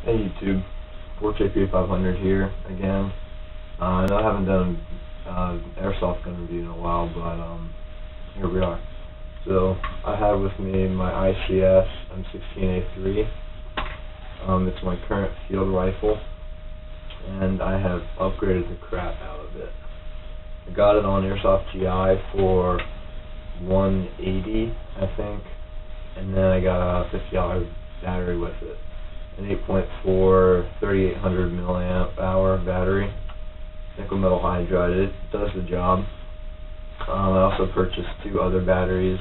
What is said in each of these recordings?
Hey YouTube, 4JP500 here again. I know I haven't done airsoft gun review in a while, but here we are. So I have with me my ICS M16A3. It's my current field rifle, and I have upgraded the crap out of it. I got it on Airsoft GI for $180, I think, and then I got a $50 battery with it. An 8.4 3800 milliamp hour battery, nickel metal hydride. It does the job. I also purchased two other batteries,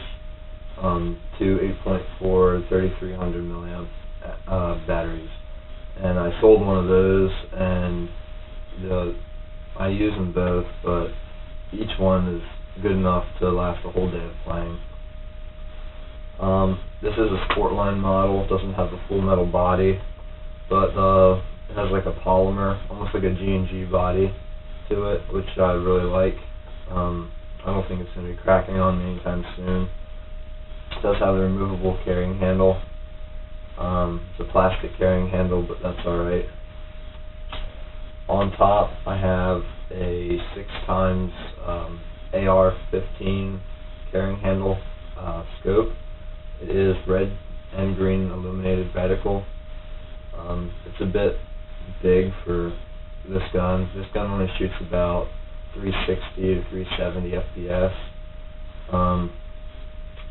two 8.4 3300 milliamp batteries, and I sold one of those, and I use them both, but each one is good enough to last a whole day of playing. This is a Sportline model. It doesn't have the full metal body, but it has like a polymer, almost like a G&G body to it, which I really like. I don't think it's going to be cracking on me anytime soon. It does have a removable carrying handle. It's a plastic carrying handle, but that's alright. On top, I have a 6x AR-15 carrying handle scope. It is red and green illuminated reticle. It's a bit big for this gun. This gun only shoots about 360 to 370 FPS,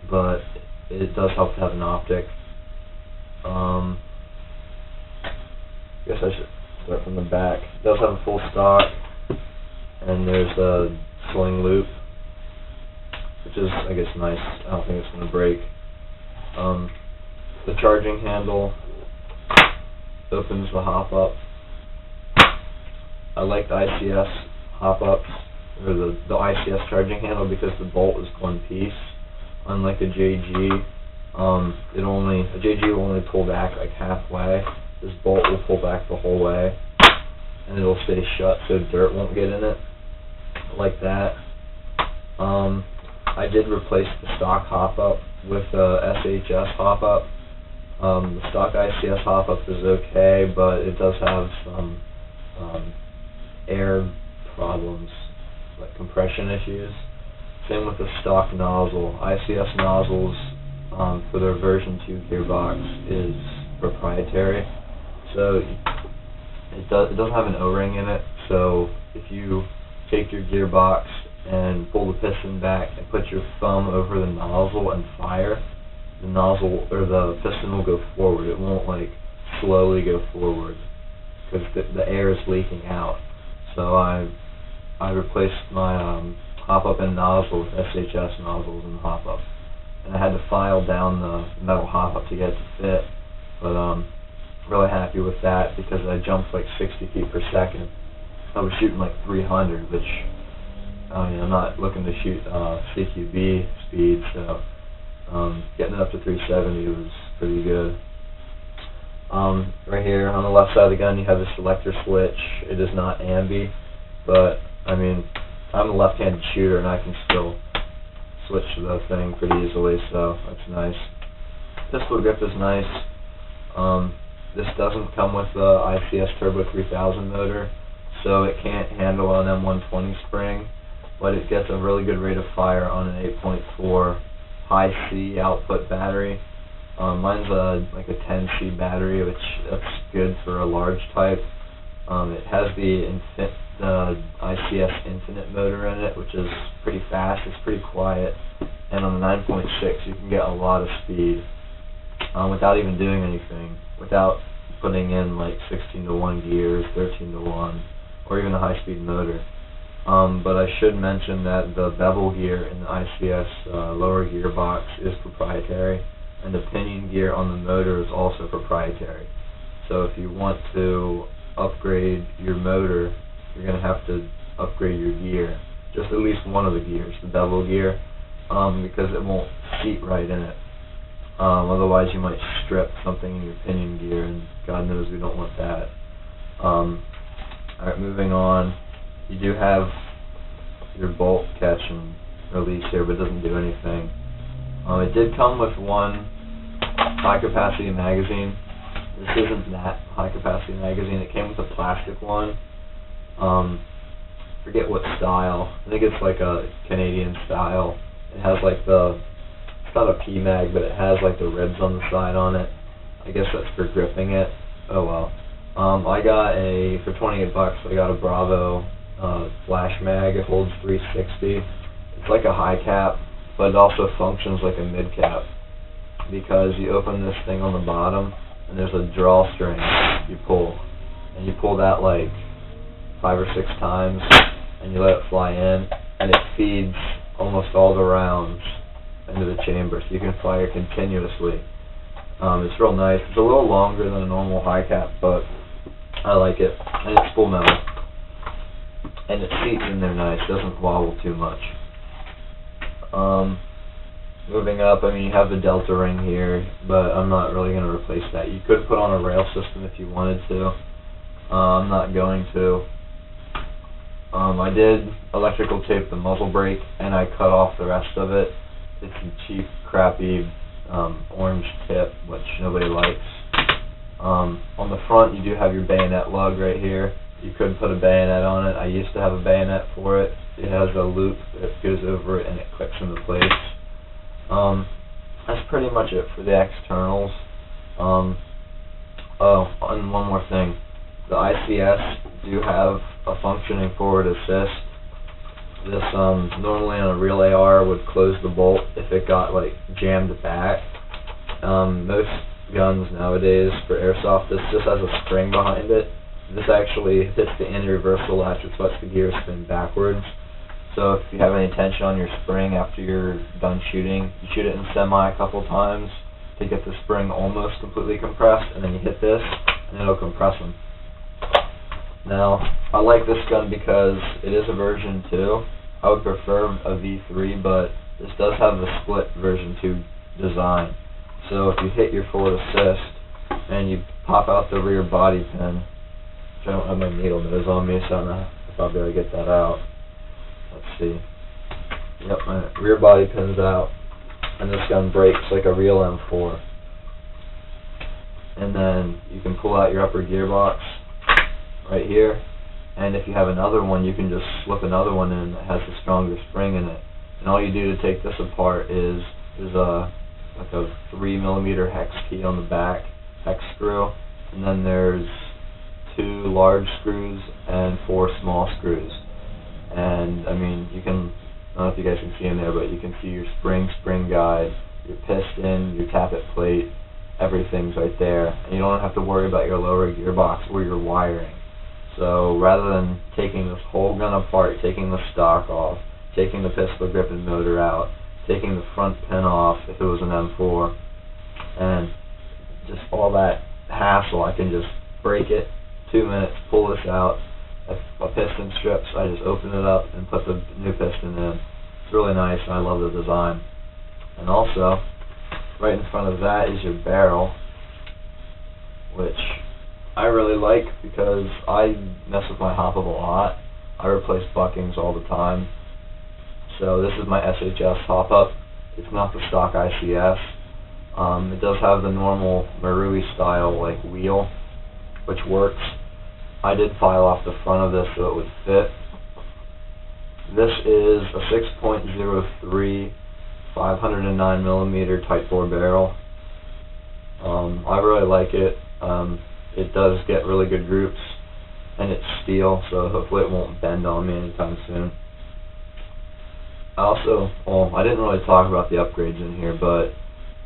but it does help to have an optic. I guess I should start from the back. It does have a full stock, and there's a sling loop, which is, I guess, nice. I don't think it's going to break. The charging handle opens the hop up. I like the ICS hop ups, or the ICS charging handle, because the bolt is one piece. Unlike a JG, a JG will only pull back like halfway. This bolt will pull back the whole way, and it'll stay shut so dirt won't get in it. Like that. I did replace the stock hop up with a SHS hop up. The stock ICS hop up is okay, but it does have some air problems, like compression issues. Same with the stock nozzle. ICS nozzles for their version 2 gearbox is proprietary, so it doesn't have an O-ring in it. So if you take your gearbox and pull the piston back and put your thumb over the nozzle and fire, the nozzle or the piston will go forward. It won't like slowly go forward because the air is leaking out. So I replaced my hop-up and nozzle with SHS nozzles in the hop-up, and I had to file down the metal hop-up to get it to fit. But really happy with that, because I jumped like 60 feet per second. I was shooting like 300, which I'm not looking to shoot CQB speed, so getting it up to 370 was pretty good. Right here on the left side of the gun, you have the selector switch. It is not ambi, but I mean, I'm a left-handed shooter and I can still switch the thing pretty easily, so that's nice. Pistol grip is nice. This doesn't come with the ICS Turbo 3000 motor, so it can't handle an M120 spring, but it gets a really good rate of fire on an 8.4 high C output battery. Mine's like a 10C battery, which that's good for a large type. It has the ICS Infinite motor in it, which is pretty fast. It's pretty quiet, and on the 9.6 you can get a lot of speed without even doing anything, without putting in like 16:1 gears, 13:1, or even a high-speed motor. But I should mention that the bevel gear in the ICS lower gearbox is proprietary, and the pinion gear on the motor is also proprietary. So if you want to upgrade your motor, you're going to have to upgrade your gear, just at least one of the gears, the bevel gear, because it won't seat right in it. Otherwise you might strip something in your pinion gear, and God knows we don't want that. Alright, moving on. You do have your bolt catch and release here, but it doesn't do anything. It did come with one high capacity magazine. This isn't that high capacity. capacity magazine. It came with a plastic one. Forget what style. I think it's like a Canadian style. It has like it's not a P-mag, but it has like the ribs on the side on it. I guess that's for gripping it. Oh well. I got for 28 bucks, I got a Bravo flash mag. It holds 360. It's like a high cap, but it also functions like a mid cap, because you open this thing on the bottom and there's a drawstring you pull, and you pull that like 5 or 6 times and you let it fly in, and it feeds almost all the rounds into the chamber, so you can fire continuously. It's real nice. It's a little longer than a normal high cap, but I like it, and it's full metal, and it seats in there nice, doesn't wobble too much. Moving up, I mean, you have the delta ring here, but I'm not really going to replace that. You could put on a rail system if you wanted to. I'm not going to. I did electrical tape the muzzle brake, and I cut off the rest of it. It's a cheap, crappy orange tip, which nobody likes. On the front, you do have your bayonet lug right here. You could put a bayonet on it. I used to have a bayonet for it. It has a loop that goes over it, and it clicks into place. That's pretty much it for the externals. Oh, and one more thing. The ICS do have a functioning forward assist. This, normally on a real AR would close the bolt if it got, like, jammed back. Most guns nowadays for airsoft, this just has a spring behind it. This actually hits the anti-reversal latch, which lets the gear spin backwards. So if you have any tension on your spring after you're done shooting, you shoot it in semi a couple times to get the spring almost completely compressed, and then you hit this, and it'll compress them. Now, I like this gun because it is a version 2. I would prefer a V3, but this does have the split version 2 design. So if you hit your forward assist, and you pop out the rear body pin, which I don't have my needle nose on me, so I don't know if I'll be able to get that out. Let's see. Yep, my rear body pin's out, and this gun breaks like a real M4. And then you can pull out your upper gearbox right here, and if you have another one, you can just slip another one in that has a stronger spring in it. And all you do to take this apart is like a 3mm hex key on the back, hex screw, and then there's 2 large screws and 4 small screws. And I mean, you can, I don't know if you guys can see in there, but you can see your spring guide, your piston, your tappet plate, everything's right there, and you don't have to worry about your lower gearbox or your wiring. So rather than taking this whole gun apart, taking the stock off, taking the pistol grip and motor out, taking the front pin off if it was an M4, and just all that hassle, I can just break it, 2 minutes, pull this out. If a piston strips, I just open it up and put the new piston in. It's really nice, and I love the design. And also, right in front of that is your barrel, which I really like because I mess with my hop-up a lot. I replace buckings all the time. So this is my SHS hop-up. It's not the stock ICS. It does have the normal Marui style like wheel, which works. I did file off the front of this so it would fit. This is a 6.03 509mm Type 4 barrel. I really like it. It does get really good groups, and it's steel, so hopefully it won't bend on me anytime soon. I didn't really talk about the upgrades in here, but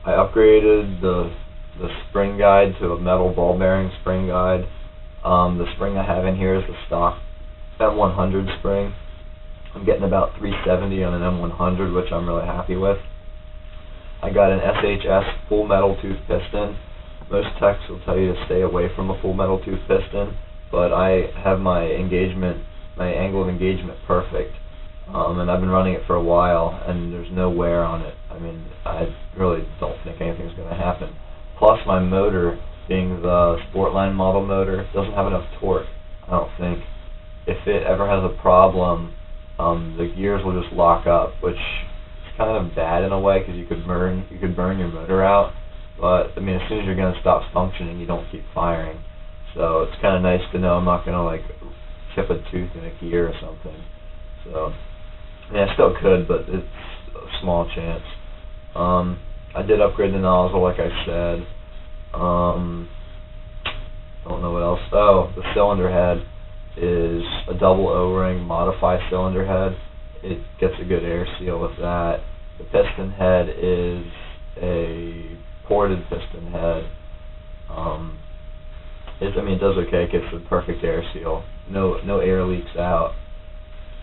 I upgraded the spring guide to a metal ball bearing spring guide. The spring I have in here is the stock M100 spring. I'm getting about 370 on an M100, which I'm really happy with. I got an SHS full metal tooth piston. Most techs will tell you to stay away from a full metal tooth piston, but I have my angle of engagement perfect. And I've been running it for a while, and there's no wear on it. I mean, I really don't think anything's going to happen. Plus, my motor, being the Sportline model motor, doesn't have enough torque, I don't think. If it ever has a problem, the gears will just lock up, which is kind of bad in a way because you could burn your motor out. But I mean, as soon as your gun stops functioning, you don't keep firing. So it's kind of nice to know I'm not going to like chip a tooth in a gear or something. So, I mean, I still could, but it's a small chance. I did upgrade the nozzle, like I said. Don't know what else. Oh, the cylinder head is a double O-ring modified cylinder head. It gets a good air seal with that. The piston head is a ported piston head. It does okay. It gets the perfect air seal. No air leaks out.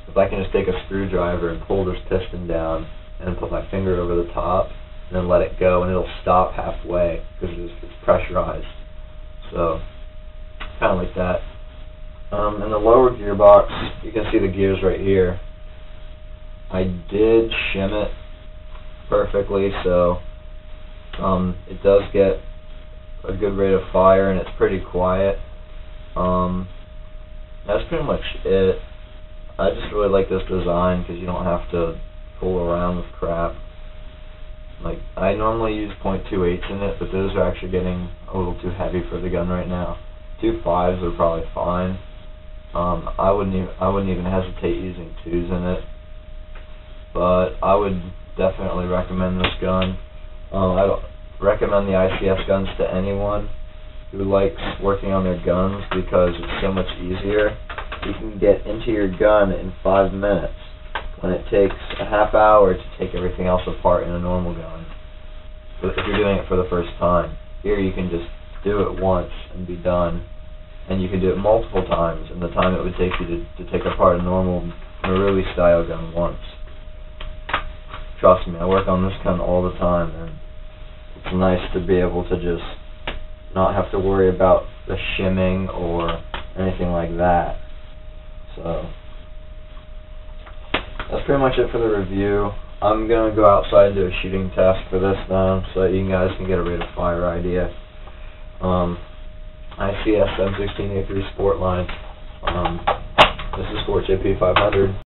If I can just take a screwdriver and pull this piston down and then put my finger over the top and then let it go, and it'll stop halfway because it's pressurized. So, kind of like that. In the lower gearbox, you can see the gears right here. I did shim it perfectly, so it does get a good rate of fire, and it's pretty quiet. That's pretty much it. I just really like this design because you don't have to fool around with crap. Like, I normally use .28s in it, but those are actually getting a little too heavy for the gun right now. 2.5s are probably fine. I wouldn't even hesitate using 2s in it, but I would definitely recommend this gun. I recommend the ICS guns to anyone who likes working on their guns because it's so much easier. You can get into your gun in 5 minutes when it takes a half hour to take everything else apart in a normal gun. But if you're doing it for the first time, here you can just do it once and be done. And you can do it multiple times in the time it would take you to take apart a normal Marui style gun once. Trust me, I work on this gun all the time, and it's nice to be able to just not have to worry about the shimming or anything like that. So that's pretty much it for the review. I'm going to go outside and do a shooting test for this now so that you guys can get a rate of fire idea. ICS M16A3 Sportline. This is Sport JP 500.